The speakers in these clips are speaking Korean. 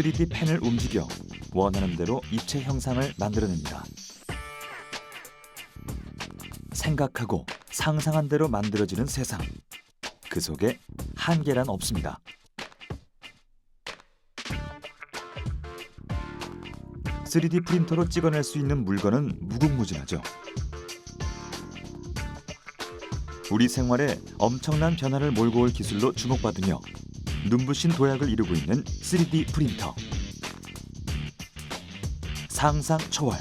3D 펜을 움직여 원하는 대로 입체 형상을 만들어냅니다. 생각하고 상상한 대로 만들어지는 세상. 그 속에 한계란 없습니다. 3D 프린터로 찍어낼 수 있는 물건은 무궁무진하죠. 우리 생활에 엄청난 변화를 몰고 올 기술로 주목받으며 눈부신 도약을 이루고 있는 3D 프린터. 상상 초월,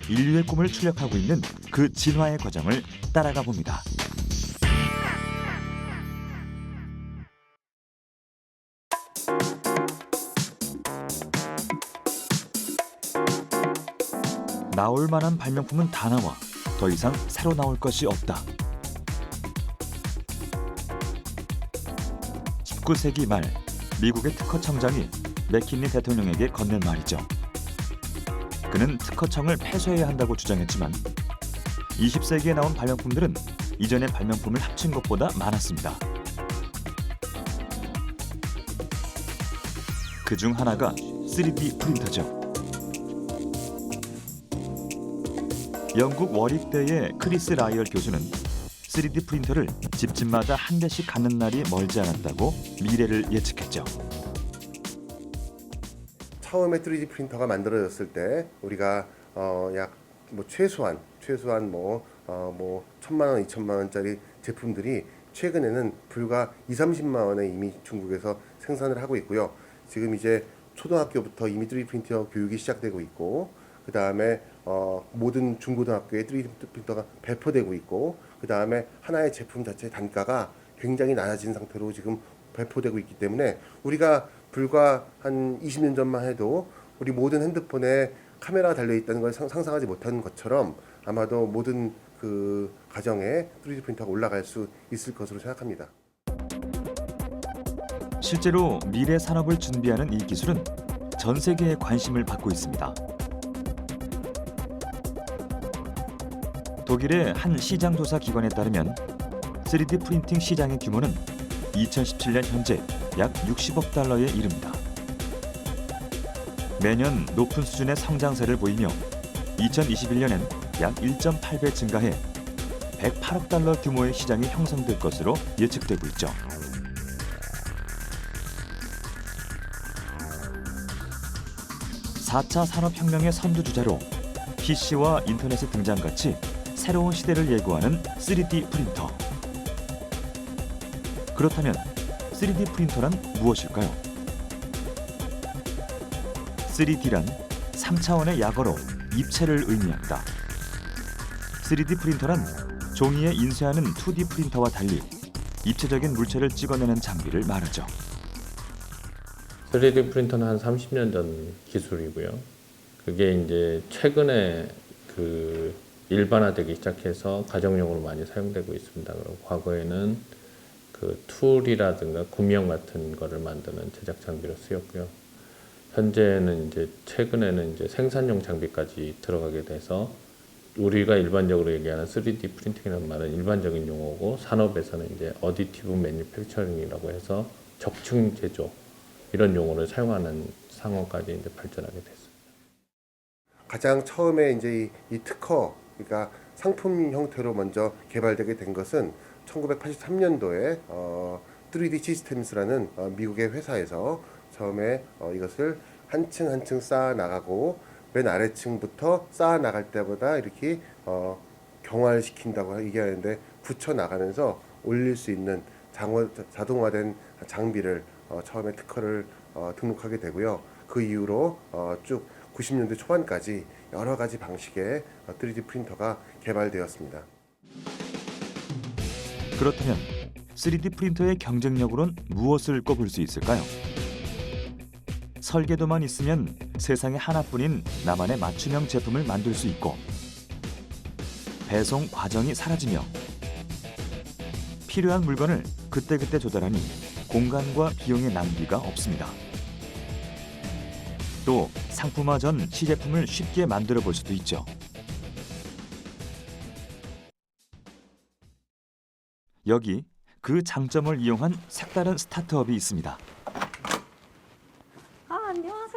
인류의 꿈을 출력하고 있는 그 진화의 과정을 따라가 봅니다. 나올 만한 발명품은 다 나와 더 이상 새로 나올 것이 없다. 19세기 말 미국의 특허청장이 맥킨리 대통령에게 건넨 말이죠. 그는 특허청을 폐쇄해야 한다고 주장했지만 20세기에 나온 발명품들은 이전의 발명품을 합친 것보다 많았습니다. 그중 하나가 3D 프린터죠. 영국 워릭대의 크리스 라이얼 교수는 3D 프린터를 집집마다 한 대씩 갖는 날이 멀지 않았다고 미래를 예측했죠. 처음에 3D 프린터가 만들어졌을 때 우리가 약 최소한 1,000만 원, 2,000만 원짜리 제품들이 최근에는 불과 2,30만 원에 이미 중국에서 생산을 하고 있고요. 지금 이제 초등학교부터 이미 3D 프린터 교육이 시작되고 있고, 그 다음에 모든 중고등학교에 3D 프린터가 배포되고 있고, 그 다음에 하나의 제품 자체의 단가가 굉장히 낮아진 상태로 지금 배포되고 있기 때문에 우리가 불과 한 20년 전만 해도 우리 모든 핸드폰에 카메라가 달려있다는 걸 상상하지 못한 것처럼 아마도 모든 그 가정에 3D 프린터가 올라갈 수 있을 것으로 생각합니다. 실제로 미래 산업을 준비하는 이 기술은 전 세계의 관심을 받고 있습니다. 독일의 한 시장 조사 기관에 따르면 3D 프린팅 시장의 규모는 2017년 현재 약 60억 달러에 이릅니다. 매년 높은 수준의 성장세를 보이며 2021년엔 약 1.8배 증가해 108억 달러 규모의 시장이 형성될 것으로 예측되고 있죠. (4차) 산업혁명의 선두주자로 PC와 인터넷의 등장같이 새로운 시대를 예고하는 3D 프린터. 그렇다면 3D 프린터란 무엇일까요? 3D란 3차원의 약어로 입체를 의미한다. 3D 프린터란 종이에 인쇄하는 2D 프린터와 달리 입체적인 물체를 찍어내는 장비를 말하죠. 3D 프린터는 한 30년 전 기술이고요. 그게 이제 최근에 일반화되기 시작해서 가정용으로 많이 사용되고 있습니다. 그리고 과거에는 툴이라든가 구명 같은 거를 만드는 제작 장비로 쓰였고요. 현재는 이제 최근에는 이제 생산용 장비까지 들어가게 돼서 우리가 일반적으로 얘기하는 3D 프린팅이라는 말은 일반적인 용어고, 산업에서는 이제 어디티브 매니팩처링이라고 해서 적층 제조 이런 용어를 사용하는 상황까지 이제 발전하게 됐습니다. 가장 처음에 이제 이 특허, 그러니까 상품 형태로 먼저 개발되게 된 것은 1983년도에 3D 시스템스라는 미국의 회사에서 처음에 이것을 한 층 한 층 쌓아 나가고, 맨 아래층부터 쌓아 나갈 때보다 이렇게 경화시킨다고 얘기하는데, 붙여 나가면서 올릴 수 있는 자동화된 장비를 처음에 특허를 등록하게 되고요. 그 이후로 쭉 90년대 초반까지 여러 가지 방식의 3D 프린터가 개발되었습니다. 그렇다면 3D 프린터의 경쟁력으로는 무엇을 꼽을 수 있을까요? 설계도만 있으면 세상에 하나뿐인 나만의 맞춤형 제품을 만들 수 있고, 배송 과정이 사라지며 필요한 물건을 그때그때 조달하니 공간과 비용의 낭비가 없습니다. 또 상품화 전 시제품을 쉽게 만들어 볼 수도 있죠. 여기 그 장점을 이용한 색다른 스타트업이 있습니다. 안녕하세요.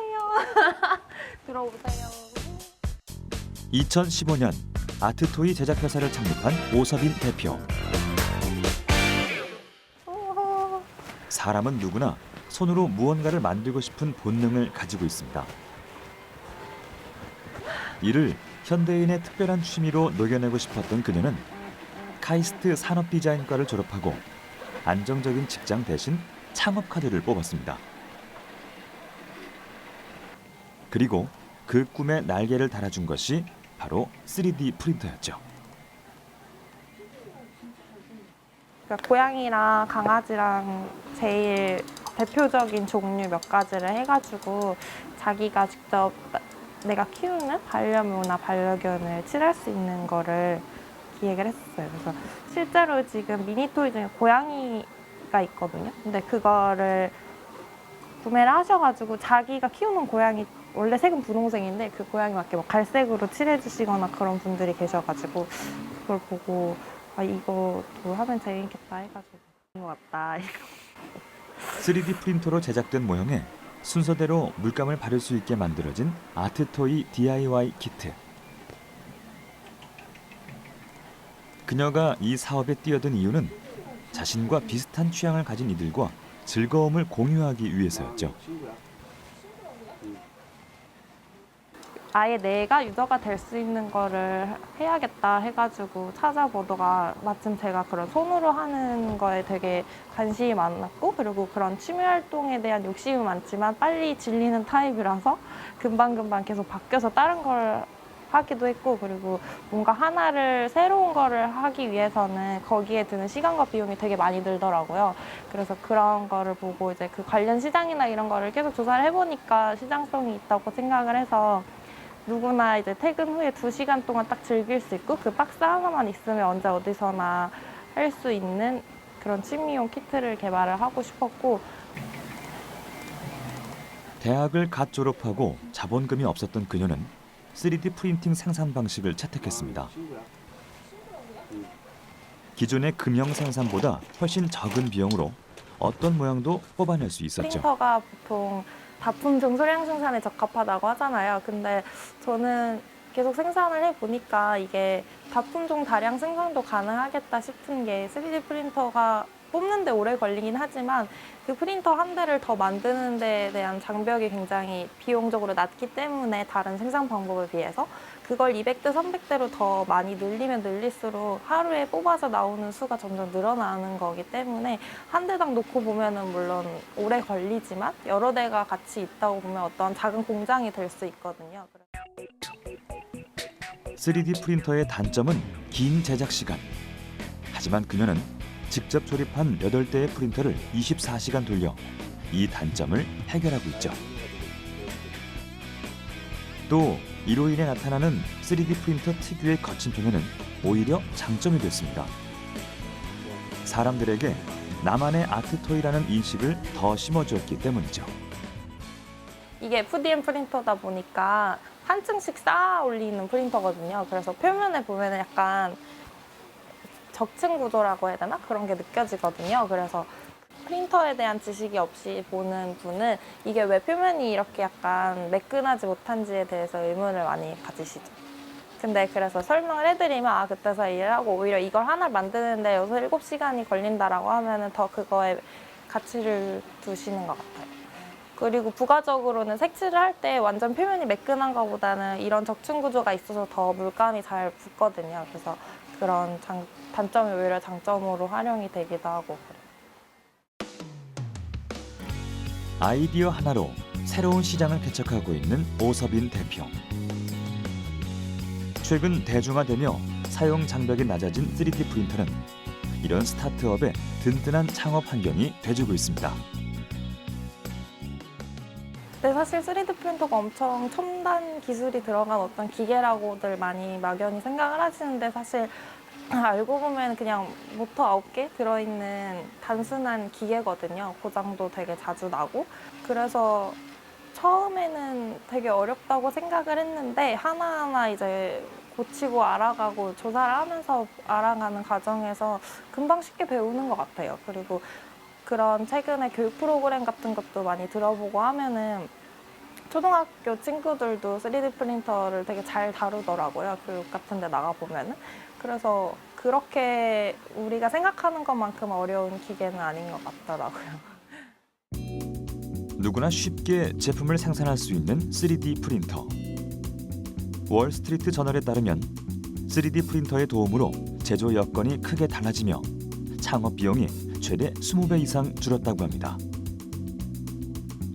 들어오세요. 2015년 아트토이 제작회사를 창립한 오서빈 대표. 사람은 누구나 손으로 무언가를 만들고 싶은 본능을 가지고 있습니다. 이를 현대인의 특별한 취미로 녹여내고 싶었던 그녀는 카이스트 산업디자인과를 졸업하고 안정적인 직장 대신 창업 카드를 뽑았습니다. 그리고 그 꿈에 날개를 달아준 것이 바로 3D 프린터였죠. 그러니까 고양이랑 강아지랑 제일 대표적인 종류 몇 가지를 해가지고 자기가 직접 내가 키우는 반려묘나 반려견을 칠할 수 있는 거를 기획을 했었어요. 그래서 실제로 지금 미니토이 중에 고양이가 있거든요. 근데 그거를 구매를 하셔가지고 자기가 키우는 고양이 원래 색은 분홍색인데 그 고양이 맞게 뭐 갈색으로 칠해주시거나 그런 분들이 계셔가지고 그걸 보고 아 이것도 하면 재밌겠다 해가지고 것 같다. 3D 프린터로 제작된 모형에 순서대로 물감을 바를 수 있게 만들어진 아트토이 DIY 키트. 그녀가 이 사업에 뛰어든 이유는 자신과 비슷한 취향을 가진 이들과 즐거움을 공유하기 위해서였죠. 아예 내가 유저가 될 수 있는 거를 해야겠다 해가지고 찾아보다가 마침 제가 그런 손으로 하는 거에 되게 관심이 많았고 그리고 그런 취미 활동에 대한 욕심이 많지만 빨리 질리는 타입이라서 금방금방 계속 바뀌어서 다른 걸 하기도 했고 그리고 뭔가 하나를 새로운 거를 하기 위해서는 거기에 드는 시간과 비용이 되게 많이 들더라고요. 그래서 그런 거를 보고 이제 그 관련 시장이나 이런 거를 계속 조사를 해보니까 시장성이 있다고 생각을 해서 누구나 이제 퇴근 후에 2시간 동안 딱 즐길 수 있고 그 박스 하나만 있으면 언제 어디서나 할 수 있는 그런 취미용 키트를 개발을 하고 싶었고 대학을 갓 졸업하고 자본금이 없었던 그녀는 3D 프린팅 생산 방식을 채택했습니다. 기존의 금형 생산보다 훨씬 적은 비용으로 어떤 모양도 뽑아낼 수 있었죠. 프린터가 보통 다품종 소량 생산에 적합하다고 하잖아요. 근데 저는 계속 생산을 해보니까 이게 다품종 다량 생산도 가능하겠다 싶은 게 3D 프린터가 뽑는 데 오래 걸리긴 하지만 그 프린터 한 대를 더 만드는 데에 대한 장벽이 굉장히 비용적으로 낮기 때문에 다른 생산 방법에 비해서 그걸 200대, 300대로 더 많이 늘리면 늘릴수록 하루에 뽑아서 나오는 수가 점점 늘어나는 거기 때문에 한 대당 놓고 보면은 물론 오래 걸리지만 여러 대가 같이 있다고 보면 어떤 작은 공장이 될 수 있거든요. 3D 프린터의 단점은 긴 제작 시간. 하지만 그녀는 직접 조립한 8대의 프린터를 24시간 돌려 이 단점을 해결하고 있죠. 또 이로 인해 나타나는 3D 프린터 특유의 거친 표면은 오히려 장점이 됐습니다. 사람들에게 나만의 아트토이라는 인식을 더 심어주었기 때문이죠. 이게 FDM 프린터다 보니까 한 층씩 쌓아 올리는 프린터거든요. 그래서 표면에 보면 약간 적층 구조라고 해야 되나? 그런 게 느껴지거든요. 그래서 프린터에 대한 지식이 없이 보는 분은 이게 왜 표면이 이렇게 약간 매끈하지 못한지에 대해서 의문을 많이 가지시죠. 근데 그래서 설명을 해드리면 아 그때서 이해를 하고 오히려 이걸 하나를 만드는데 6, 7시간이 걸린다라고 하면은 더 그거에 가치를 두시는 것 같아요. 그리고 부가적으로는 색칠을 할 때 완전 표면이 매끈한 것보다는 이런 적층 구조가 있어서 더 물감이 잘 붙거든요. 그래서 그런 단점이 오히려 장점으로 활용이 되기도 하고 그래요. 아이디어 하나로 새로운 시장을 개척하고 있는 오서빈 대표. 최근 대중화되며 사용 장벽이 낮아진 3D 프린터는 이런 스타트업의 든든한 창업 환경이 돼주고 있습니다. 근데 사실 3D 프린터가 엄청 첨단 기술이 들어간 어떤 기계라고들 많이 막연히 생각을 하시는데 사실 알고 보면 그냥 모터 9개 들어있는 단순한 기계거든요. 고장도 되게 자주 나고. 그래서 처음에는 되게 어렵다고 생각을 했는데 하나하나 이제 고치고 알아가고 조사를 하면서 알아가는 과정에서 금방 쉽게 배우는 것 같아요. 그리고 그런 최근에 교육 프로그램 같은 것도 많이 들어보고 하면은 초등학교 친구들도 3D 프린터를 되게 잘 다루더라고요. 교육 같은 데 나가보면은. 그래서 그렇게 우리가 생각하는 것만큼 어려운 기계는 아닌 것 같더라고요. 누구나 쉽게 제품을 생산할 수 있는 3D 프린터. 월스트리트 저널에 따르면 3D 프린터의 도움으로 제조 여건이 크게 달라지며 창업 비용이 최대 20배 이상 줄었다고 합니다.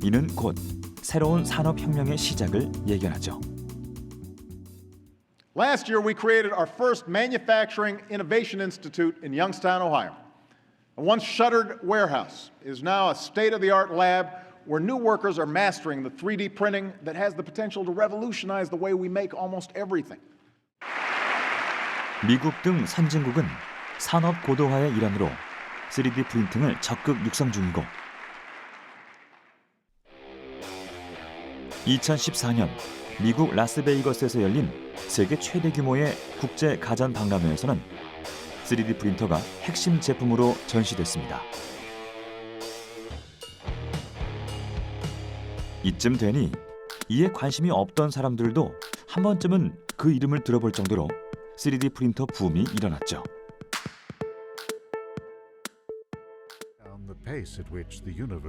이는 곧 새로운 산업혁명의 시작을 예견하죠. Last year, we created our first Manufacturing Innovation Institute in Youngstown, Ohio. A once shuttered warehouse is now a state-of-the-art lab where new workers are mastering the 3D printing that has the potential to revolutionize the way we make almost everything. 미국 등 선진국은 산업 고도화의 일환으로 3D 프린팅을 적극 육성 중이고 2014년 미국 라스베이거스에서 열린 세계 최대 규모의 국제 가전 박람회에서는 3D 프린터가 핵심 제품으로 전시됐습니다. 이쯤 되니 이에 관심이 없던 사람들도 한 번쯤은 그 이름을 들어볼 정도로 3D 프린터 붐이 일어났죠.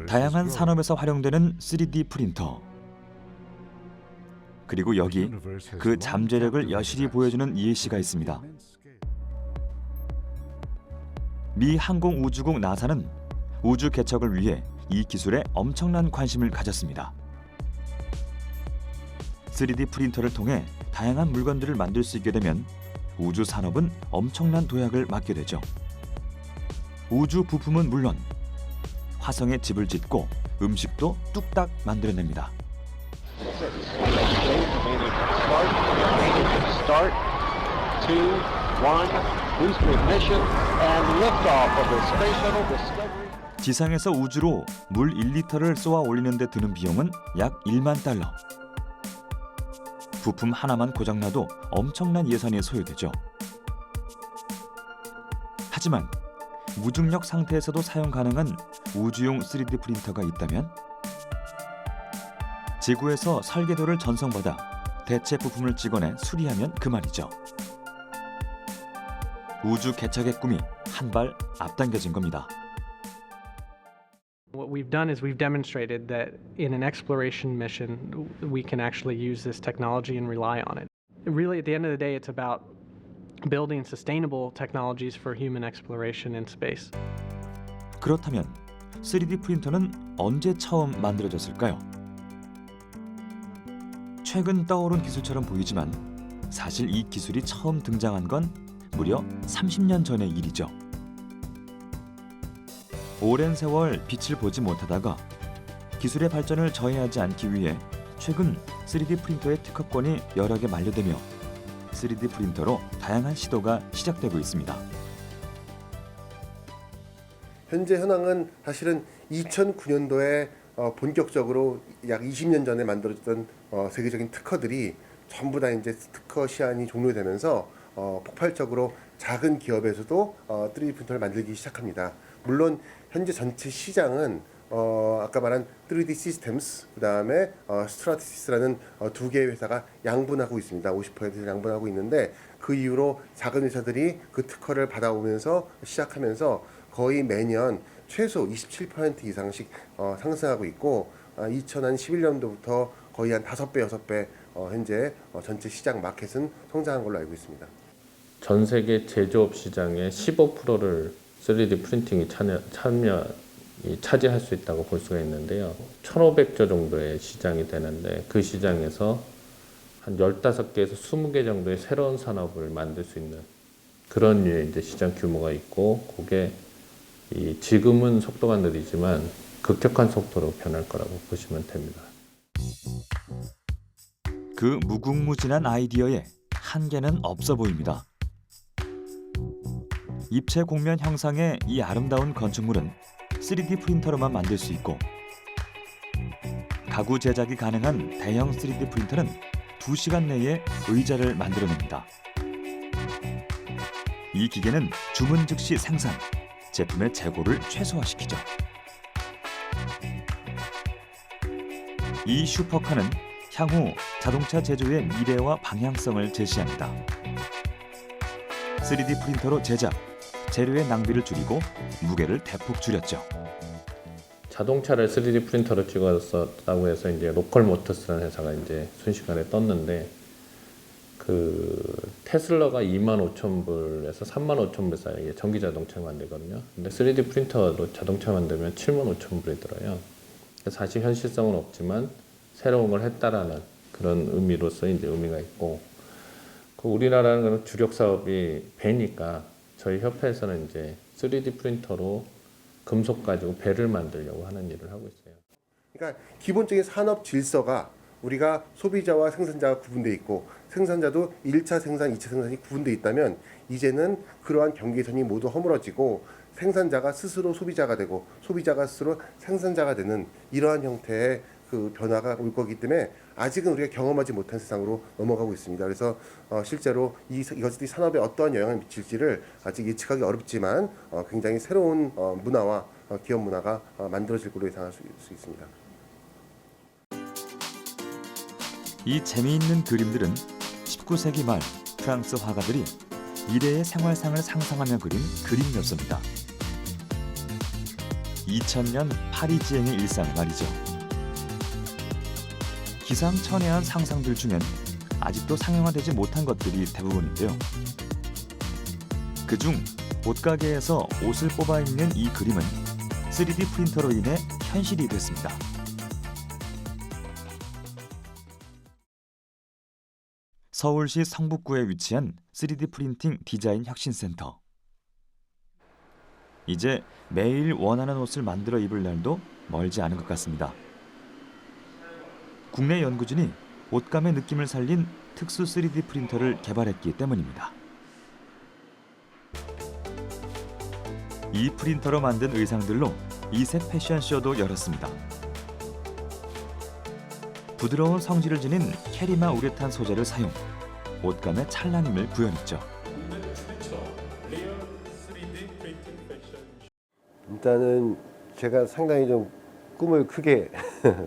다양한 산업에서 활용되는 3D 프린터. 그리고 여기 그 잠재력을 여실히 보여주는 예시가 있습니다. 미 항공우주국 나사는 우주 개척을 위해 이 기술에 엄청난 관심을 가졌습니다. 3D 프린터를 통해 다양한 물건들을 만들 수 있게 되면 우주 산업은 엄청난 도약을 맞게 되죠. 우주 부품은 물론 화성에 집을 짓고 음식도 뚝딱 만들어냅니다. Start, 2, 1, booster ignition, and liftoff of the Space Shuttle Discovery. 지상에서 우주로 물 1리터를 쏘아 올리는 데 드는 비용은 약 1만 달러. 부품 하나만 고장나도 엄청난 예산이 소요되죠. 하지만 무중력 상태에서도 사용 가능한 우주용 3D 프린터가 있다면 지구에서 설계도를 전송받아 대체 부품을 찍어내 수리하면 그만이죠. 우주 개척의 꿈이 한 발 앞당겨진 겁니다. What we've done is we've demonstrated that in an exploration mission, we can actually use this technology and rely on it. Really, at the end of the day, it's about building sustainable technologies for human exploration in space. 그렇다면 3D 프린터는 언제 처음 만들어졌을까요? 최근 떠오른 기술처럼 보이지만 사실 이 기술이 처음 등장한 건 무려 30년 전의 일이죠. 오랜 세월 빛을 보지 못하다가 기술의 발전을 저해하지 않기 위해 최근 3D 프린터의 특허권이 여러 개 만료되며 3D 프린터로 다양한 시도가 시작되고 있습니다. 현재 현황은 사실은 2009년도에 본격적으로 약 20년 전에 만들어졌던 세계적인 특허들이 전부 다 이제 특허 시한이 종료되면서 폭발적으로 작은 기업에서도 3D 프린터를 만들기 시작합니다. 물론 현재 전체 시장은 아까 말한 3D 시스템스 그다음에 스트라티시스라는 두 개의 회사가 양분하고 있습니다. 50% 양분하고 있는데 그 이후로 작은 회사들이 그 특허를 받아오면서 시작하면서 거의 매년 최소 27% 이상씩 상승하고 있고 2011년도부터 거의 한 5배, 6배 현재 전체 시장 마켓은 성장한 걸로 알고 있습니다. 전 세계 제조업 시장의 15%를 3D 프린팅이 차지할 수 있다고 볼 수가 있는데요. 1,500조 정도의 시장이 되는데 그 시장에서 한 15개에서 20개 정도의 새로운 산업을 만들 수 있는 그런 류의 이제 시장 규모가 있고 그게 지금은 속도가 느리지만 급격한 속도로 변할 거라고 보시면 됩니다. 그 무궁무진한 아이디어에 한계는 없어 보입니다. 입체 곡면 형상의 이 아름다운 건축물은 3D 프린터로만 만들 수 있고 가구 제작이 가능한 대형 3D 프린터는 2시간 내에 의자를 만들어냅니다. 이 기계는 주문 즉시 생산, 제품의 재고를 최소화시키죠. 이 슈퍼카는 향후 자동차 제조의 미래와 방향성을 제시합니다. 3D 프린터로 제작, 재료의 낭비를 줄이고 무게를 대폭 줄였죠. 자동차를 3D 프린터로 찍었었다고 해서 이제 로컬 모터스라는 회사가 이제 순식간에 떴는데 그 테슬라가 25,000불에서 35,000불 사이에 전기 자동차를 만들거든요. 근데 3D 프린터로 자동차 만들면 75,000불이 들어요. 사실 현실성은 없지만 새로운 걸 했다라는 그런 의미로서 이제 의미가 있고, 그 우리나라는 그런 주력 사업이 배니까 저희 협회에서는 이제 3D 프린터로 금속 가지고 배를 만들려고 하는 일을 하고 있어요. 그러니까 기본적인 산업 질서가 우리가 소비자와 생산자가 구분되어 있고 생산자도 1차 생산, 2차 생산이 구분되어 있다면 이제는 그러한 경계선이 모두 허물어지고 생산자가 스스로 소비자가 되고 소비자가 스스로 생산자가 되는 이러한 형태의 그 변화가 올 거기 때문에 아직은 우리가 경험하지 못한 세상으로 넘어가고 있습니다. 그래서 실제로 이것들이 산업에 어떠한 영향을 미칠지를 아직 예측하기 어렵지만 굉장히 새로운 문화와 기업 문화가 만들어질 걸로 예상할 수 있습니다. 이 재미있는 그림들은 19세기 말 프랑스 화가들이 미래의 생활상을 상상하며 그린 그림 묘소입니다. 2000년 파리지행의 일상을 말이죠. 기상천외한 상상들 중엔 아직도 상용화되지 못한 것들이 대부분인데요. 그중 옷가게에서 옷을 뽑아 입는 이 그림은 3D 프린터로 인해 현실이 됐습니다. 서울시 성북구에 위치한 3D 프린팅 디자인 혁신센터. 이제 매일 원하는 옷을 만들어 입을 날도 멀지 않은 것 같습니다. 국내 연구진이 옷감의 느낌을 살린 특수 3D 프린터를 개발했기 때문입니다. 이 프린터로 만든 의상들로 이색 패션쇼도 열었습니다. 부드러운 성질을 지닌 캐리마 우레탄 소재를 사용, 옷감의 찬란함을 구현했죠. 일단은 제가 상당히 좀 꿈을 크게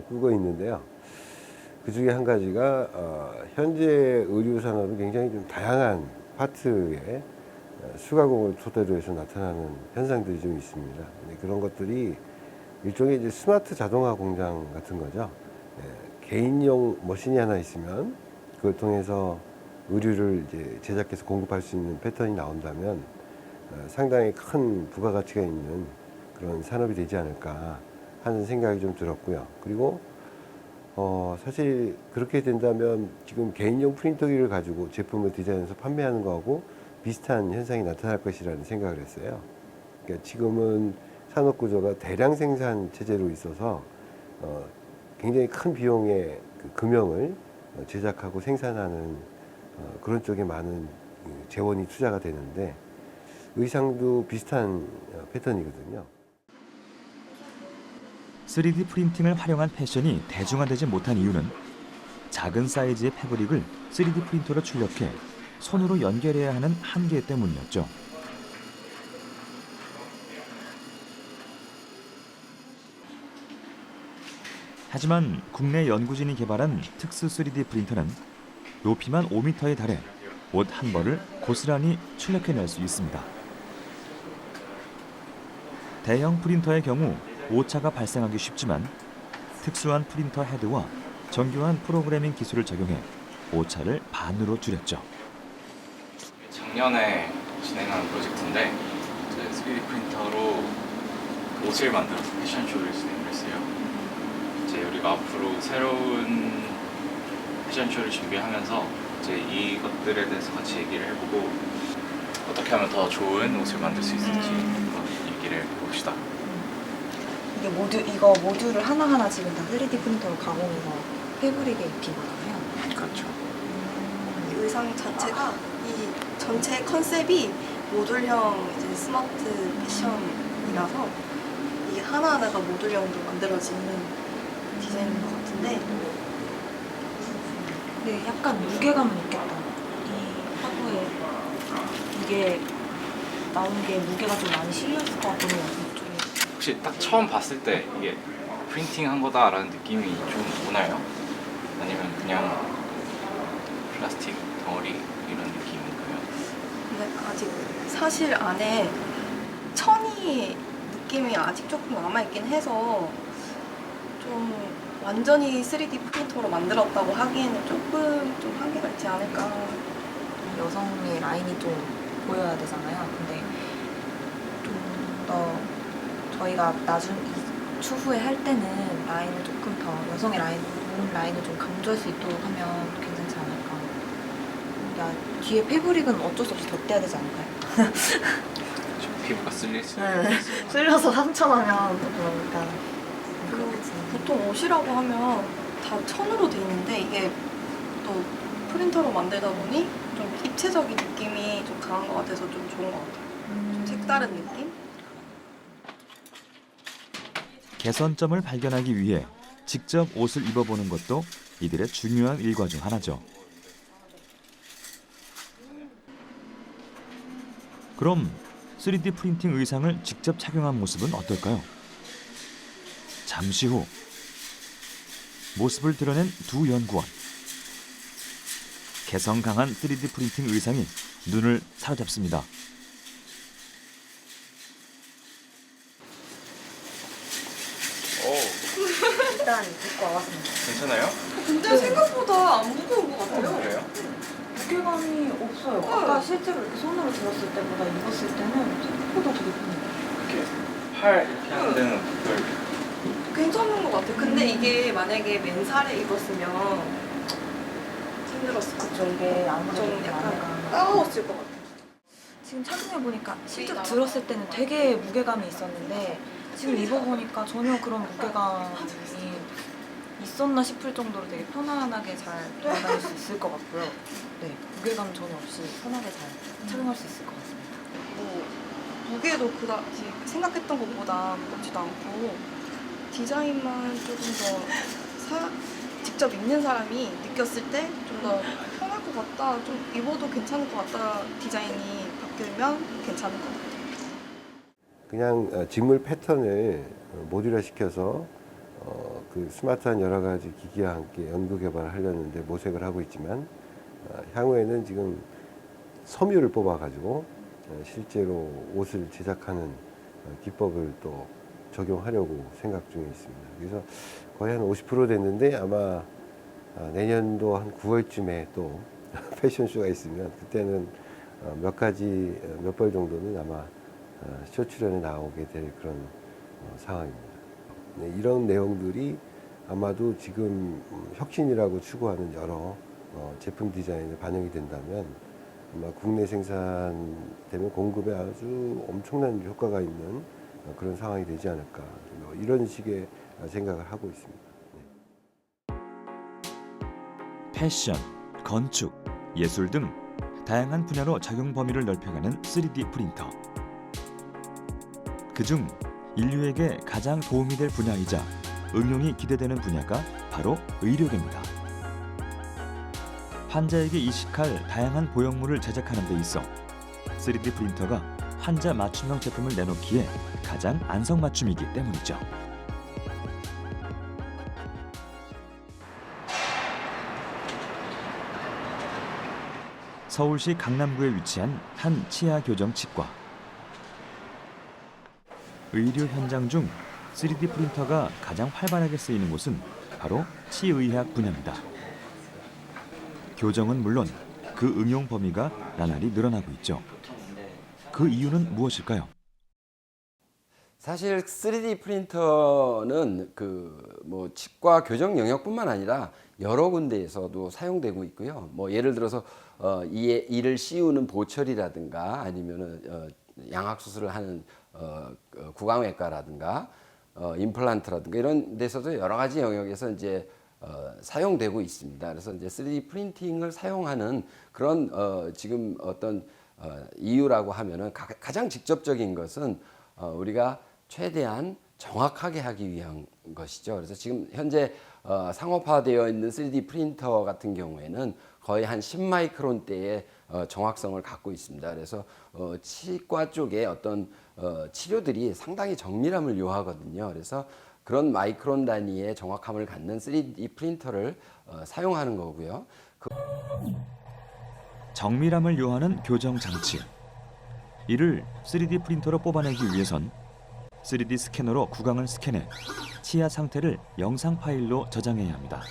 꾸고 있는데요. 그 중에 한 가지가 현재 의류 산업이 굉장히 좀 다양한 파트의 수가공을 토대로 해서 나타나는 현상들이 좀 있습니다. 그런 것들이 일종의 이제 스마트 자동화 공장 같은 거죠. 개인용 머신이 하나 있으면 그걸 통해서 의류를 이제 제작해서 공급할 수 있는 패턴이 나온다면 상당히 큰 부가가치가 있는 그런 산업이 되지 않을까 하는 생각이 좀 들었고요. 그리고 사실 그렇게 된다면 지금 개인용 프린터기를 가지고 제품을 디자인해서 판매하는 거하고 비슷한 현상이 나타날 것이라는 생각을 했어요. 그러니까 지금은 산업 구조가 대량 생산 체제로 있어서 굉장히 큰 비용의 그 금형을 제작하고 생산하는 그런 쪽에 많은 재원이 투자가 되는데 의상도 비슷한 패턴이거든요. 3D 프린팅을 활용한 패션이 대중화되지 못한 이유는 작은 사이즈의 패브릭을 3D 프린터로 출력해 손으로 연결해야 하는 한계 때문이었죠. 하지만 국내 연구진이 개발한 특수 3D 프린터는 높이만 5m에 달해 옷 한 벌을 고스란히 출력해낼 수 있습니다. 대형 프린터의 경우 오차가 발생하기 쉽지만 특수한 프린터 헤드와 정교한 프로그래밍 기술을 적용해 오차를 반으로 줄였죠. 작년에 진행한 프로젝트인데 3D 프린터로 옷을 만들어서 패션쇼를 진행을 했어요. 이제 우리가 앞으로 새로운 패션쇼를 준비하면서 이제 이것들에 대해서 같이 얘기를 해보고 어떻게 하면 더 좋은 옷을 만들 수 있을지 한번 얘기를 해봅시다. 이거 모듈을 하나하나 지금 다 3D 프린터로 가공해서 패브릭에 입힌 거잖아요. 그렇죠. 이 의상 자체가 이 전체 컨셉이 모듈형 이제 스마트 패션이라서 이게 하나하나가 모듈형으로 만들어지는 디자인인 것 같은데 네, 약간 무게감은 있겠다. 이 화보에 이게 나온 게 무게가 좀 많이 실렸을 것 같거든요. 혹시 딱 처음 봤을 때 이게 프린팅한 거다라는 느낌이 좀 오나요? 아니면 그냥 플라스틱 덩어리 이런 느낌인가요? 근데 아직 사실 안에 천이 느낌이 아직 조금 남아있긴 해서 좀 완전히 3D 프린터로 만들었다고 하기에는 조금 좀 한계가 있지 않을까. 여성의 라인이 좀 보여야 되잖아요. 근데 좀 더 저희가 추후에 할 때는 라인을 조금 더 여성의 몸 라인을 좀 강조할 수 있도록 하면 괜찮지 않을까. 야, 뒤에 패브릭은 어쩔 수 없이 덧대야 되지 않을까요? 저 피부가 쓸릴 수 네. 있어요. 쓸려서 상처나면 또 그러니까. 그리고 보통 옷이라고 하면 다 천으로 돼 있는데 이게 또 프린터로 만들다 보니 좀 입체적인 느낌이 좀 강한 것 같아서 좀 좋은 것 같아요. 좀 색다른 느낌? 개선점을 발견하기 위해 직접 옷을 입어보는 것도 이들의 중요한 일과 중 하나죠. 그럼 3D 프린팅 의상을 직접 착용한 모습은 어떨까요? 잠시 후 모습을 드러낸 두 연구원. 개성 강한 3D 프린팅 의상이 눈을 사로잡습니다. 일단 입고 와봤습니다. 괜찮아요? 근데 생각보다 안 무거운 것 같아요. 그래요? 무게감이 없어요. 아까 실제로 이렇게 손으로 들었을 때보다 입었을 때는 생각보다 되게 편해요. 이렇게 팔 이렇게 하는 데는 괜찮은 것 같아요. 근데 이게 만약에 맨살에 입었으면 힘들었을 것 같아요. 이게 아무래도 좀 약간 안에가 따가웠을 것 같아요. 지금 착용해보니까 실제로 들었을 때는 되게 무게감이 있었는데 지금 입어보니까 전혀 그런 무게감이 있었나 싶을 정도로 되게 편안하게 잘 돌아다닐 수 있을 것 같고요. 네, 무게감 전혀 없이 편하게 잘 착용할 수 있을 것 같습니다. 뭐 무게도 그다지 생각했던 것보다 무겁지도 않고 디자인만 조금 더 직접 입는 사람이 느꼈을 때 좀 더 편할 것 같다, 좀 입어도 괜찮을 것 같다 디자인이 바뀌면 괜찮을 것 같아요. 그냥 직물 패턴을 모듈화 시켜서 그 스마트한 여러 가지 기기와 함께 연구 개발을 하려는데 모색을 하고 있지만 향후에는 지금 섬유를 뽑아가지고 실제로 옷을 제작하는 기법을 또 적용하려고 생각 중에 있습니다. 그래서 거의 한 50% 됐는데 아마 내년도 한 9월쯤에 또 패션쇼가 있으면 그때는 몇 벌 정도는 아마 쇼 출연에 나오게 될 그런 상황입니다. 네, 이런 내용들이 아마도 지금 혁신이라고 추구하는 여러 제품 디자인에 반영이 된다면 아마 국내 생산되면 공급에 아주 엄청난 효과가 있는 그런 상황이 되지 않을까 이런 식의 생각을 하고 있습니다. 패션, 건축, 예술 등 다양한 분야로 적용 범위를 넓혀가는 3D 프린터. 그중 인류에게 가장 도움이 될 분야이자 응용이 기대되는 분야가 바로 의료계입니다. 환자에게 이식할 다양한 보형물을 제작하는 데 있어 3D 프린터가 환자 맞춤형 제품을 내놓기에 가장 안성맞춤이기 때문이죠. 서울시 강남구에 위치한 한 치아 교정 치과. 의료 현장 중 3D 프린터가 가장 활발하게 쓰이는 곳은 바로 치의학 분야입니다. 교정은 물론 그 응용 범위가 나날이 늘어나고 있죠. 그 이유는 무엇일까요? 사실 3D 프린터는 뭐 치과 교정 영역뿐만 아니라 여러 군데에서도 사용되고 있고요. 뭐 예를 들어서 이를 씌우는 보철이라든가 아니면은 양악 수술을 하는 구강외과라든가 임플란트라든가 이런 데서도 여러 가지 영역에서 이제 사용되고 있습니다. 그래서 이제 3D 프린팅을 사용하는 그런 지금 어떤 이유라고 하면은 가장 직접적인 것은 우리가 최대한 정확하게 하기 위한 것이죠. 그래서 지금 현재 상업화되어 있는 3D 프린터 같은 경우에는 거의 한 10마이크론대의 정확성을 갖고 있습니다. 그래서 치과 쪽에 어떤 치료들이 상당히 정밀함을 요하거든요. 그래서 그런 마이크론 단위의 정확함을 갖는 3D 프린터를 사용하는 거고요. 정밀함을 요하는 교정 장치. 이를 3D 프린터로 뽑아내기 위해선 3D 스캐너로 구강을 스캔해 치아 상태를 영상 파일로 저장해야 합니다.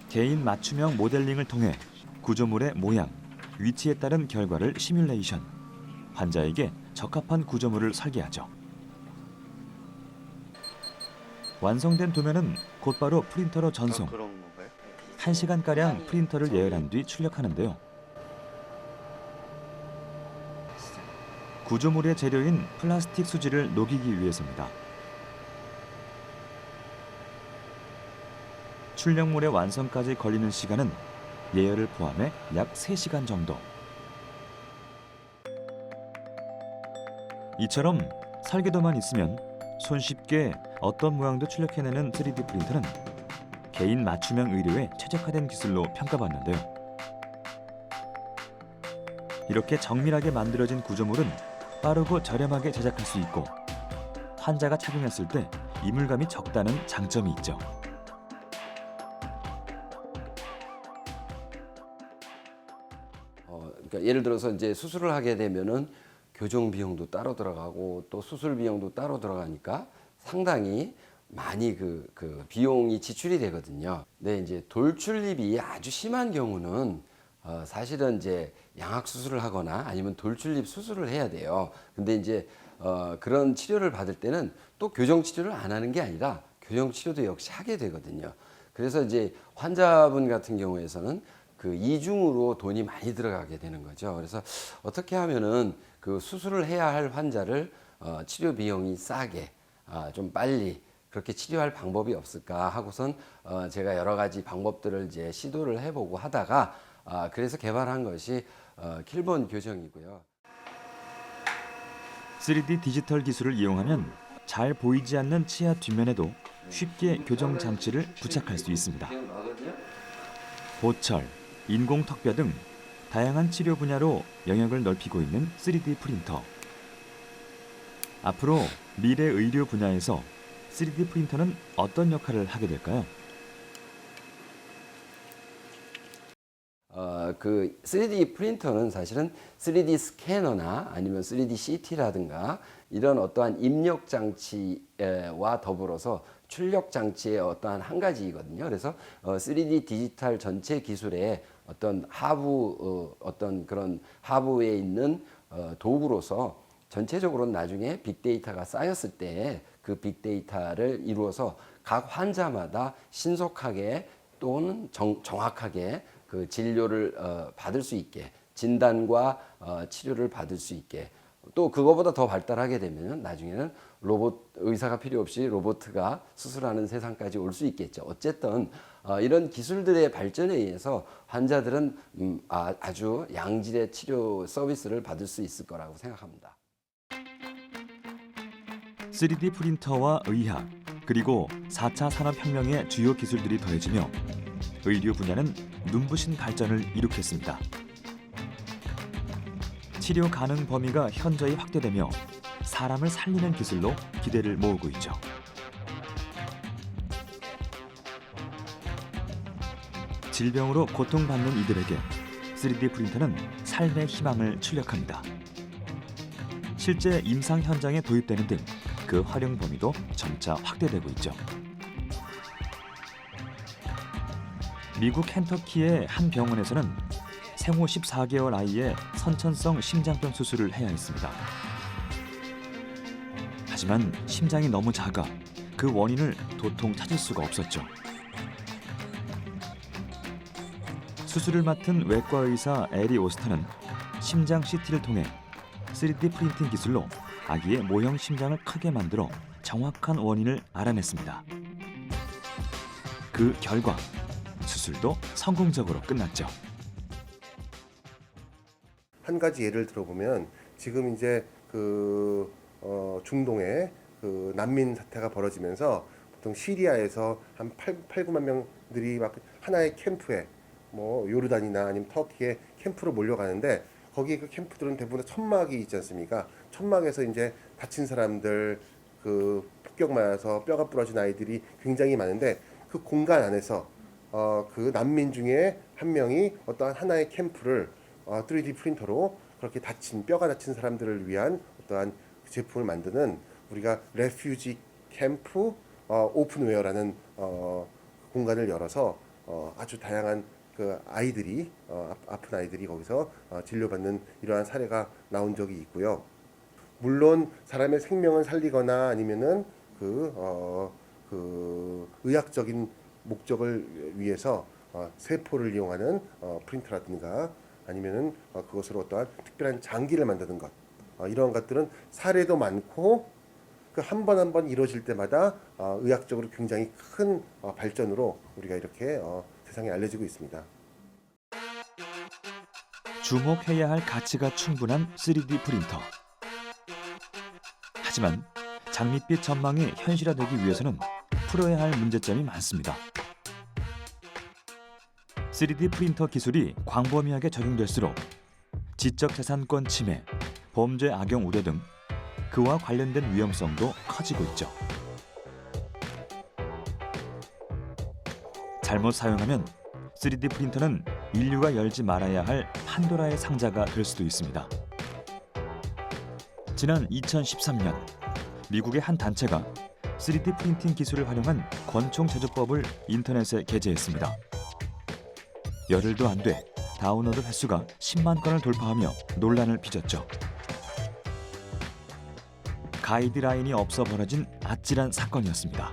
개인 맞춤형 모델링을 통해 구조물의 모양, 위치에 따른 결과를 시뮬레이션, 환자에게 적합한 구조물을 설계하죠. 완성된 도면은 곧바로 프린터로 전송. 1시간가량 프린터를 예열한 뒤 출력하는데요. 구조물의 재료인 플라스틱 수지를 녹이기 위해서입니다. 출력물의 완성까지 걸리는 시간은 예열을 포함해 약 3시간 정도. 이처럼 설계도만 있으면 손쉽게 어떤 모양도 출력해내는 3D 프린터는 개인 맞춤형 의료에 최적화된 기술로 평가받는데요. 이렇게 정밀하게 만들어진 구조물은 빠르고 저렴하게 제작할 수 있고 환자가 착용했을 때 이물감이 적다는 장점이 있죠. 그러니까 예를 들어서 이제 수술을 하게 되면은 교정 비용도 따로 들어가고 또 수술 비용도 따로 들어가니까 상당히 많이 그 비용이 지출이 되거든요. 근데 이제 돌출입이 아주 심한 경우는 사실은 이제 양악 수술을 하거나 아니면 돌출입 수술을 해야 돼요. 근데 이제 그런 치료를 받을 때는 또 교정 치료를 안 하는 게 아니라 교정 치료도 역시 하게 되거든요. 그래서 이제 환자분 같은 경우에서는 그 이중으로 돈이 많이 들어가게 되는 거죠. 그래서 어떻게 하면은 그 수술을 해야 할 환자를 치료 비용이 싸게 좀 빨리 그렇게 치료할 방법이 없을까 하고선 제가 여러 가지 방법들을 이제 시도를 해보고 하다가 그래서 개발한 것이 킬본 교정이고요. 3D 디지털 기술을 이용하면 잘 보이지 않는 치아 뒷면에도 쉽게 교정 장치를 부착할 수 있습니다. 보철, 인공턱뼈 등 다양한 치료 분야로 영역을 넓히고 있는 3D 프린터. 앞으로 미래 의료 분야에서 3D 프린터는 어떤 역할을 하게 될까요? 그 3D 프린터는 사실은 3D 스캐너나 아니면 3D CT라든가 이런 어떠한 입력 장치와 더불어서 출력 장치의 어떠한 한 가지이거든요. 그래서 3D 디지털 전체 기술의 어떤 어떤 그런 하부에 있는 도구로서 전체적으로 나중에 빅데이터가 쌓였을 때 그 빅데이터를 이루어서 각 환자마다 신속하게 또는 정확하게 그 진료를 받을 수 있게 진단과 치료를 받을 수 있게 또 그거보다 더 발달하게 되면 나중에는 의사가 필요 없이 로봇가 수술하는 세상까지 올 수 있겠죠. 어쨌든 이런 기술들의 발전에 의해서 환자들은 아주 양질의 치료 서비스를 받을 수 있을 거라고 생각합니다. 3D 프린터와 의학, 그리고 4차 산업혁명의 주요 기술들이 더해지며 의료 분야는 눈부신 발전을 이룩했습니다. 치료 가능 범위가 현저히 확대되며 사람을 살리는 기술로 기대를 모으고 있죠. 질병으로 고통받는 이들에게 3D 프린터는 삶의 희망을 출력합니다. 실제 임상 현장에 도입되는 등 그 활용 범위도 점차 확대되고 있죠. 미국 켄터키의 한 병원에서는 생후 14개월 아이의 선천성 심장병 수술을 해야 했습니다. 하지만 심장이 너무 작아 그 원인을 도통 찾을 수가 없었죠. 수술을 맡은 외과 의사 에리 오스터는 심장 CT를 통해 3D 프린팅 기술로 아기의 모형 심장을 크게 만들어 정확한 원인을 알아냈습니다. 그 결과 수술도 성공적으로 끝났죠. 한 가지 예를 들어보면 지금 이제 중동에 그 난민 사태가 벌어지면서 보통 시리아에서 한 8-9만 명들이 막 하나의 캠프에 뭐 요르단이나 아니면 터키에 캠프로 몰려가는데 거기 그 캠프들은 대부분 천막이 있지 않습니까? 천막에서 이제 다친 사람들 그 폭격 맞아서 뼈가 부러진 아이들이 굉장히 많은데 그 공간 안에서 그 난민 중에 한 명이 어떠한 하나의 캠프를 3D 프린터로 그렇게 뼈가 다친 사람들을 위한 어떠한 제품을 만드는 우리가 레퓨지 캠프 오픈웨어라는 공간을 열어서 아주 다양한 그 아이들이 아픈 아이들이 거기서 진료받는 이러한 사례가 나온 적이 있고요. 물론 사람의 생명을 살리거나 아니면은 그 의학적인 목적을 위해서 세포를 이용하는 프린터라든가 아니면은 그것으로 어떠한 특별한 장기를 만드는 것 이런 것들은 사례도 많고 그 한 번 한 번 이루어질 때마다 의학적으로 굉장히 큰 발전으로 우리가 이렇게 세상에 알려지고 있습니다. 주목해야 할 가치가 충분한 3D 프린터. 하지만 장밋빛 전망이 현실화되기 위해서는 풀어야 할 문제점이 많습니다. 3D 프린터 기술이 광범위하게 적용될수록 지적재산권 침해, 범죄 악용 우려 등 그와 관련된 위험성도 커지고 있죠. 잘못 사용하면 3D 프린터는 인류가 열지 말아야 할 판도라의 상자가 될 수도 있습니다. 지난 2013년 미국의 한 단체가 3D 프린팅 기술을 활용한 권총 제조법을 인터넷에 게재했습니다. 열흘도 안 돼 다운로드 횟수가 10만 건을 돌파하며 논란을 빚었죠. 가이드라인이 없어 벌어진 아찔한 사건이었습니다.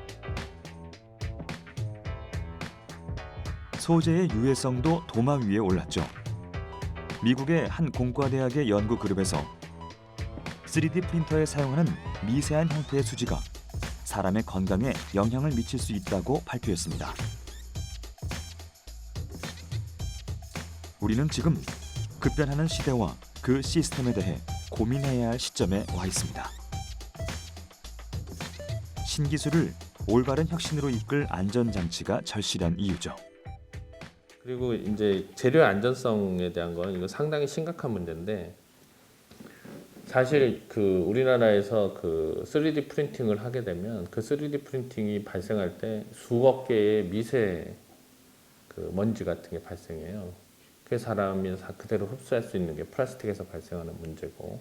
소재의 유해성도 도마 위에 올랐죠. 미국의 한 공과대학의 연구 그룹에서 3D 프린터에 사용하는 미세한 형태의 수지가 사람의 건강에 영향을 미칠 수 있다고 발표했습니다. 우리는 지금 급변하는 시대와 그 시스템에 대해 고민해야 할 시점에 와 있습니다. 신기술을 올바른 혁신으로 이끌 안전장치가 절실한 이유죠. 그리고 이제 재료 안전성에 대한 건 이거 상당히 심각한 문제인데 사실 그 우리나라에서 그 3D 프린팅을 하게 되면 그 3D 프린팅이 발생할 때 수억 개의 미세 그 먼지 같은 게 발생해요. 그 사람이 그대로 흡수할 수 있는 게 플라스틱에서 발생하는 문제고,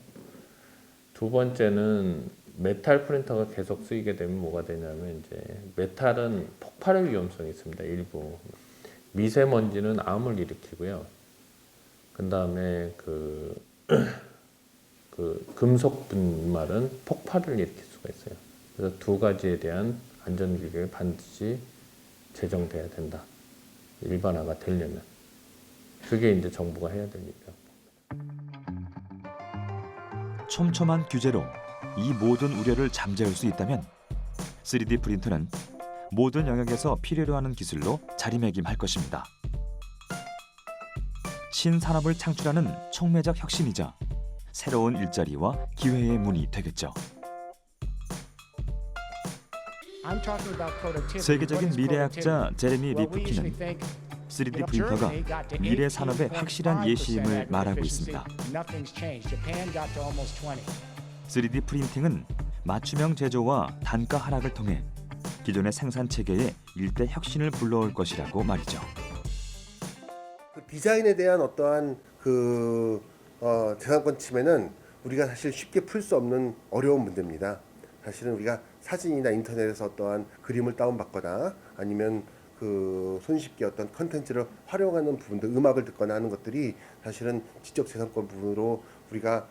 두 번째는 메탈 프린터가 계속 쓰이게 되면 뭐가 되냐면 이제 메탈은 폭발의 위험성이 있습니다. 일부 미세먼지는 암을 일으키고요. 그 다음에 그 금속 분말은 폭발을 일으킬 수가 있어요. 그래서 두 가지에 대한 안전 규격이 반드시 제정돼야 된다. 일반화가 되려면. 그게 이제 정부가 해야 될 일이죠. 촘촘한 규제로 이 모든 우려를 잠재울 수 있다면 3D 프린터는 모든 영역에서 필요로 하는 기술로 자리매김할 것입니다. 신산업을 창출하는 촉매적 혁신이자 새로운 일자리와 기회의 문이 되겠죠. 세계적인 미래학자 제레미 리프킨은 3D 프린터가 미래 산업의 확실한 예시임을 말하고 있습니다. 3D 프린팅은 맞춤형 제조와 단가 하락을 통해 기존의 생산 체계에 일대 혁신을 불러올 것이라고 말이죠. 그 디자인에 대한 어떠한 재산권 침해는 우리가 사실 쉽게 풀 수 없는 어려운 문제입니다. 사실은 우리가 사진이나 인터넷에서 어떠한 그림을 다운받거나 아니면 그 손쉽게 어떤 컨텐츠를 활용하는 부분들, 음악을 듣거나 하는 것들이 사실은 지적재산권 부분으로 우리가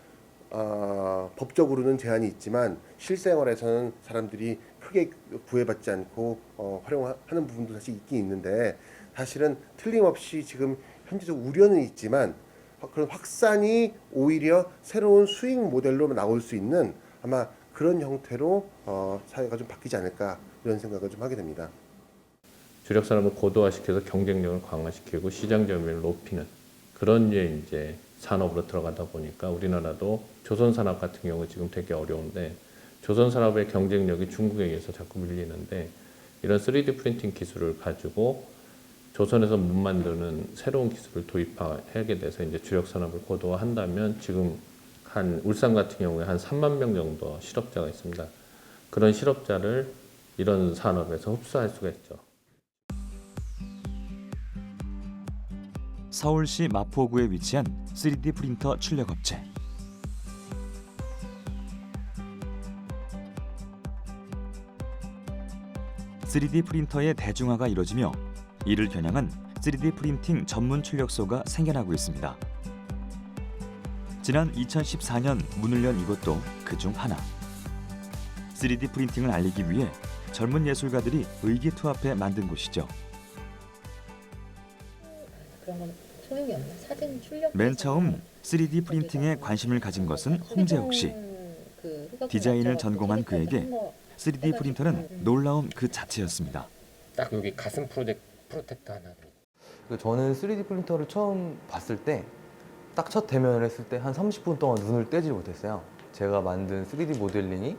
법적으로는 제한이 있지만 실생활에서는 사람들이 크게 구애받지 않고 활용하는 부분도 사실 있긴 있는데, 사실은 틀림없이 지금 현재적 우려는 있지만 그런 확산이 오히려 새로운 수익 모델로 나올 수 있는 아마 그런 형태로 사회가 좀 바뀌지 않을까 이런 생각을 좀 하게 됩니다. 주력 산업을 고도화시켜서 경쟁력을 강화시키고 시장 점유율을 높이는 그런 이제 산업으로 들어가다 보니까 우리나라도 조선 산업 같은 경우 지금 되게 어려운데, 조선 산업의 경쟁력이 중국에 의해서 자꾸 밀리는데, 이런 3D 프린팅 기술을 가지고 조선에서 못 만드는 새로운 기술을 도입하게 돼서 이제 주력 산업을 고도화한다면 지금 한 울산 같은 경우에 한 3만 명 정도 실업자가 있습니다. 그런 실업자를 이런 산업에서 흡수할 수가 있죠. 서울시 마포구에 위치한 3D 프린터 출력 업체. (3D) 프린터의 대중화가 이뤄지며 이를 겨냥한 3D 프린팅 전문 출력소가 생겨나고 있습니다. 지난 2014년 문을 연 이곳도 그중 하나. 3D 프린팅을 알리기 위해 젊은 예술가들이 의기투합해 만든 곳이죠. 그런 건 소용이 없나? 사진 출력. 맨 처음 3D 프린팅에 관심을 가진 것은 홍재욱 씨. 디자인을 전공한 그에게 3D 프린터는 놀라움 그 자체였습니다. 딱 여기 가슴 프로텍터 하나. 저는 3D 프린터를 처음 봤을 때 딱 첫 대면을 했을 때 한 30분 동안 눈을 떼지 못했어요. 제가 만든 3D 모델링이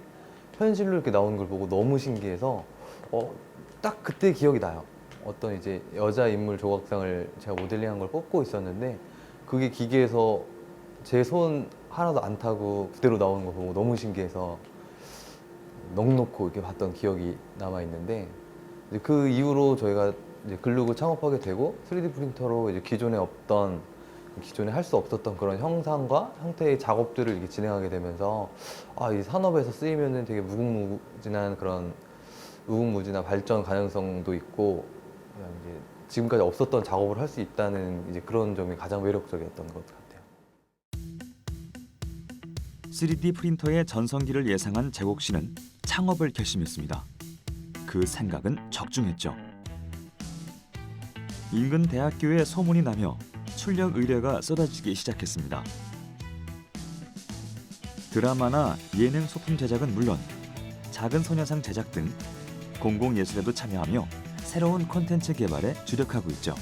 현실로 이렇게 나오는 걸 보고 너무 신기해서 딱 그때 기억이 나요. 어떤 이제 여자 인물 조각상을 제가 모델링한 걸 뽑고 있었는데 그게 기계에서 제 손 하나도 안 타고 그대로 나오는 거 보고 너무 신기해서 넋놓고 이렇게 봤던 기억이 남아 있는데 이제 그 이후로 저희가 이제 글루그 창업하게 되고 3D 프린터로 이제 기존에 할 수 없었던 그런 형상과 형태의 작업들을 이렇게 진행하게 되면서 이 산업에서 쓰이면은 되게 무궁무진한 그런 무궁무진한 발전 가능성도 있고 이제 지금까지 없었던 작업을 할 수 있다는 이제 그런 점이 가장 매력적이었던 것 같아요. 3D 프린터의 전성기를 예상한 재곡 씨는 창업을 결심했습니다. 그 생각은 적중했죠. 인근 대학교에 소문이 나며 출력 의뢰가 쏟아지기 시작했습니다. 드라마나 예능 소품 제작은 물론 작은 소녀상 제작 등 공공예술에도 참여하며 새로운 콘텐츠 개발에 주력하고 있죠.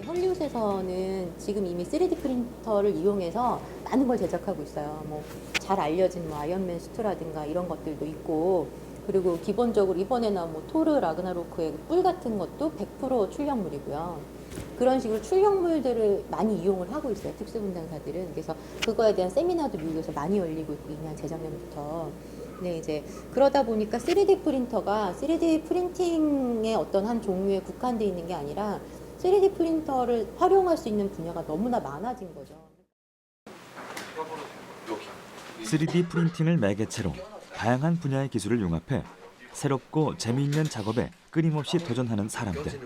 헐리우드에서는 지금 이미 3D 프린터를 이용해서 많은 걸 제작하고 있어요. 뭐 잘 알려진 아이언맨 수트라든가 이런 것들도 있고, 그리고 기본적으로 이번에 나온 토르 라그나로크의 뿔 같은 것도 100% 출력물이고요. 그런 식으로 출력물들을 많이 이용을 하고 있어요, 특수분장사들은. 그래서 그거에 대한 세미나도 미국에서 많이 열리고 있고, 이미 한 재작년부터. 네, 이제 그러다 보니까 3D 프린터가 3D 프린팅의 어떤 한 종류에 국한되어 있는 게 아니라 3D 프린터를 활용할 수 있는 분야가 너무나 많아진 거죠. 3D 프린팅을 매개체로 다양한 분야의 기술을 융합해 새롭고 재미있는 작업에 끊임없이 도전하는 사람들.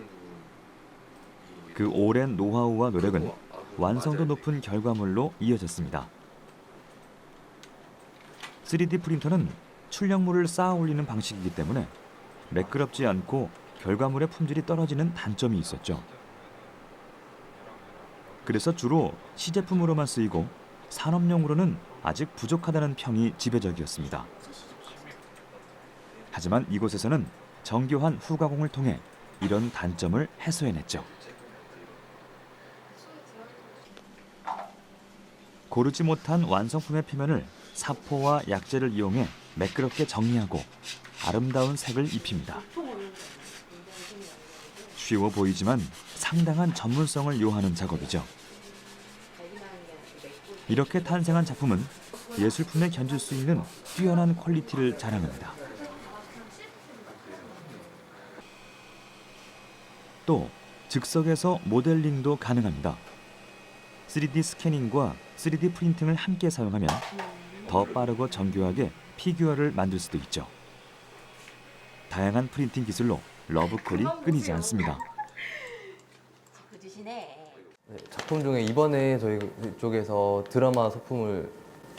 그 오랜 노하우와 노력은 완성도 높은 결과물로 이어졌습니다. 3D 프린터는 출력물을 쌓아 올리는 방식이기 때문에 매끄럽지 않고 결과물의 품질이 떨어지는 단점이 있었죠. 그래서 주로 시제품으로만 쓰이고 산업용으로는 아직 부족하다는 평이 지배적이었습니다. 하지만 이곳에서는 정교한 후가공을 통해 이런 단점을 해소해냈죠. 고르지 못한 완성품의 표면을 사포와 약재를 이용해 매끄럽게 정리하고 아름다운 색을 입힙니다. 쉬워 보이지만 상당한 전문성을 요하는 작업이죠. 이렇게 탄생한 작품은 예술품에 견줄 수 있는 뛰어난 퀄리티를 자랑합니다. 또 즉석에서 모델링도 가능합니다. 3D 스캐닝과 3D 프린팅을 함께 사용하면 더 빠르고 정교하게 피규어를 만들 수도 있죠. 다양한 프린팅 기술로 러브콜이 끊이지 않습니다. 작품 중에 이번에 저희 쪽에서 드라마 소품을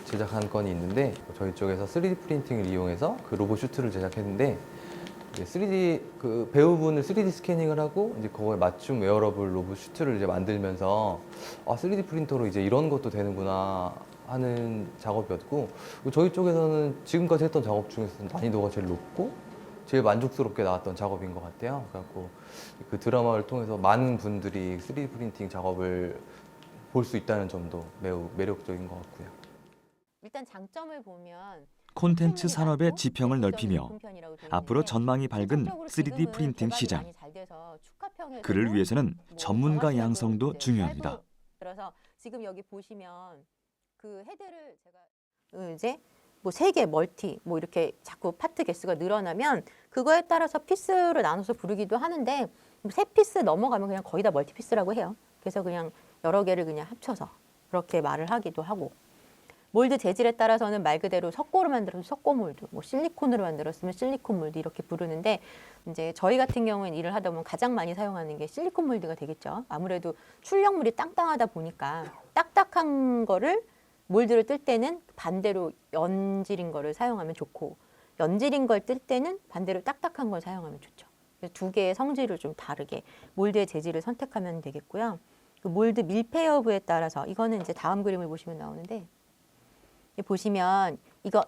제작한 건이 있는데, 저희 쪽에서 3D 프린팅을 이용해서 그 로봇 슈트를 제작했는데, 3D 그 배우분을 3D 스캐닝을 하고 이제 그거에 맞춤 웨어러블 로봇 슈트를 이제 만들면서 3D 프린터로 이제 이런 것도 되는구나 하는 작업이었고, 저희 쪽에서는 지금까지 했던 작업 중에서 난이도가 제일 높고 제일 만족스럽게 나왔던 작업인 것 같아요. 그래갖고 그 드라마를 통해서 많은 분들이 3D 프린팅 작업을 볼 수 있다는 점도 매우 매력적인 것 같고요. 일단 장점을 보면 콘텐츠 산업의 지평을 넓히며 앞으로 전망이 밝은 3D 프린팅 시장. 그를 위해서는 전문가 양성도 중요합니다. 그래서 지금 여기 보시면 그 헤드를 제가 이제 뭐 3개 멀티 뭐 이렇게 자꾸 파트 개수가 늘어나면 그거에 따라서 피스로 나눠서 부르기도 하는데 3피스 넘어가면 그냥 거의 다 멀티 피스라고 해요. 그래서 그냥 여러 개를 그냥 합쳐서 그렇게 말을 하기도 하고, 몰드 재질에 따라서는 말 그대로 석고로 만들어서 석고 몰드, 뭐 실리콘으로 만들었으면 실리콘 몰드 이렇게 부르는데, 이제 저희 같은 경우에는 일을 하다 보면 가장 많이 사용하는 게 실리콘 몰드가 되겠죠. 아무래도 출력물이 땅땅하다 보니까 딱딱한 거를 몰드를 뜰 때는 반대로 연질인 거를 사용하면 좋고, 연질인 걸 뜰 때는 반대로 딱딱한 걸 사용하면 좋죠. 그래서 두 개의 성질을 좀 다르게 몰드의 재질을 선택하면 되겠고요. 그 몰드 밀폐 여부에 따라서, 이거는 이제 다음 그림을 보시면 나오는데, 보시면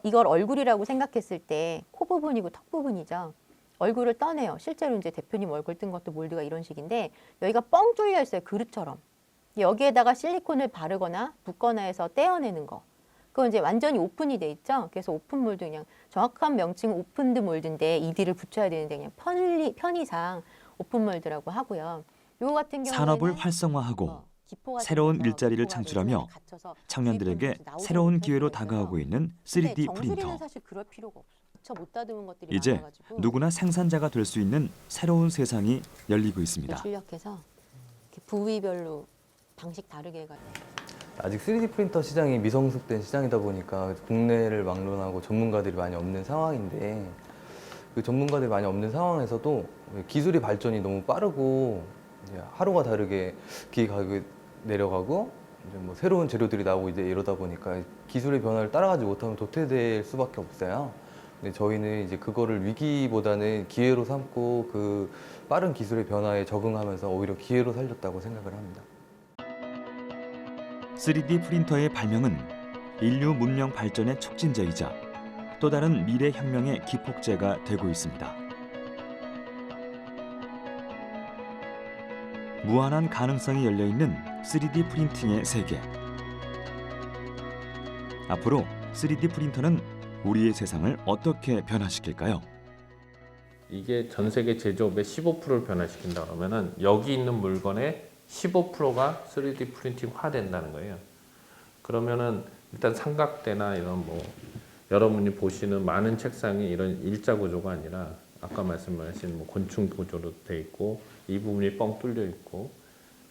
이걸 얼굴이라고 생각했을 때 코 부분이고 턱 부분이죠. 얼굴을 떠내요. 실제로 이제 대표님 얼굴 뜬 것도 몰드가 이런 식인데, 여기가 뻥 뚫려 있어요. 그릇처럼. 여기에다가 실리콘을 바르거나 붓거나 해서 떼어내는 거. 그건 이제 완전히 오픈이 돼 있죠. 그래서 오픈 몰드, 그냥 정확한 명칭은 오픈드 몰드인데 ED를 붙여야 되는데 그냥 편의상 오픈 몰드라고 하고요. 요 같은 경우에는 산업을 활성화하고 새로운 일자리를 창출하며 청년들에게 새로운 기회로 다가오고 있는 3D 프린터. 사실 그럴 필요가 없어. 못 다듬은 것들이 이제 많아가지고. 누구나 생산자가 될 수 있는 새로운 세상이 열리고 있습니다. 출력해서 이렇게 부위별로 방식 다르게 해가지고. 아직 3D 프린터 시장이 미성숙된 시장이다 보니까 국내를 막론하고 전문가들이 많이 없는 상황인데, 그 전문가들이 많이 없는 상황에서도 기술의 발전이 너무 빠르고 이제 하루가 다르게 기계 가격이 내려가고 이제 뭐 새로운 재료들이 나오고 이제 이러다 보니까 기술의 변화를 따라가지 못하면 도태될 수밖에 없어요. 근데 저희는 이제 그거를 위기보다는 기회로 삼고 그 빠른 기술의 변화에 적응하면서 오히려 기회로 살렸다고 생각을 합니다. 3D 프린터의 발명은 인류 문명 발전의 촉진제이자 또 다른 미래 혁명의 기폭제가 되고 있습니다. 무한한 가능성이 열려있는 3D 프린팅의 세계. 앞으로 3D 프린터는 우리의 세상을 어떻게 변화시킬까요? 이게 전 세계 제조업의 15%를 변화시킨다 그러면은 여기 있는 물건의 15%가 3D 프린팅화 된다는 거예요. 그러면은 일단 삼각대나 이런 뭐 여러분이 보시는 많은 책상이 이런 일자 구조가 아니라 아까 말씀하신 뭐 곤충 구조로 돼 있고 이 부분이 뻥 뚫려 있고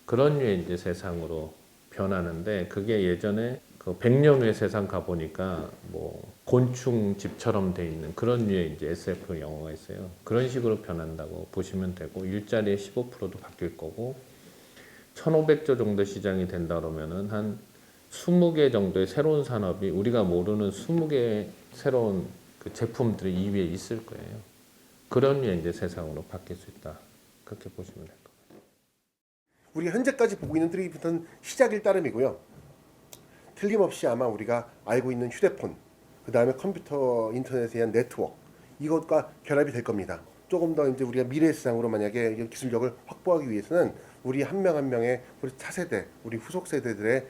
그런 류의 이제 세상으로 변하는데, 그게 예전에 그 100년 후의 세상 가 보니까 뭐 곤충 집처럼 돼 있는 그런 류의 이제 SF 영화가 있어요. 그런 식으로 변한다고 보시면 되고, 일자리의 15%도 바뀔 거고, 1,500조 정도 시장이 된다 그러면은 한 20개 정도의 새로운 산업이 우리가 모르는 20개의 새로운 그 제품들이 이 위에 있을 거예요. 그런 류의 이제 세상으로 바뀔 수 있다. 그렇게 보시면 될 겁니다. 우리가 현재까지 보고 있는 3D 프린터는 시작일 따름이고요. 틀림없이 아마 우리가 알고 있는 휴대폰, 그 다음에 컴퓨터, 인터넷에 의한 네트워크, 이것과 결합이 될 겁니다. 조금 더 이제 우리가 미래 세상으로 만약에 기술력을 확보하기 위해서는 우리 한 명 한 명의 우리 차세대, 우리 후속 세대들의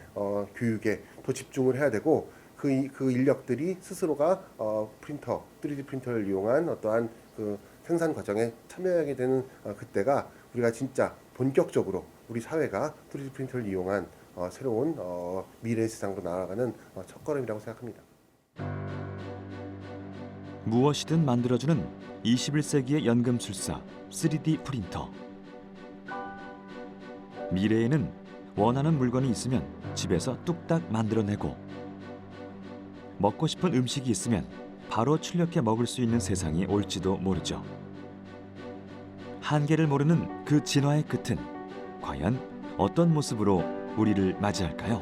교육에 더 집중을 해야 되고, 그 인력들이 스스로가 프린터, 3D 프린터를 이용한 어떠한 그 생산 과정에 참여하게 되는 그때가 우리가 진짜 본격적으로 우리 사회가 3D 프린터를 이용한 새로운 미래 세상으로 나아가는 첫걸음이라고 생각합니다. 무엇이든 만들어주는 21세기의 연금술사 3D 프린터. 미래에는 원하는 물건이 있으면 집에서 뚝딱 만들어내고, 먹고 싶은 음식이 있으면 바로 출력해 먹을 수 있는 세상이 올지도 모르죠. 한계를 모르는 그 진화의 끝은 과연 어떤 모습으로 우리를 맞이할까요?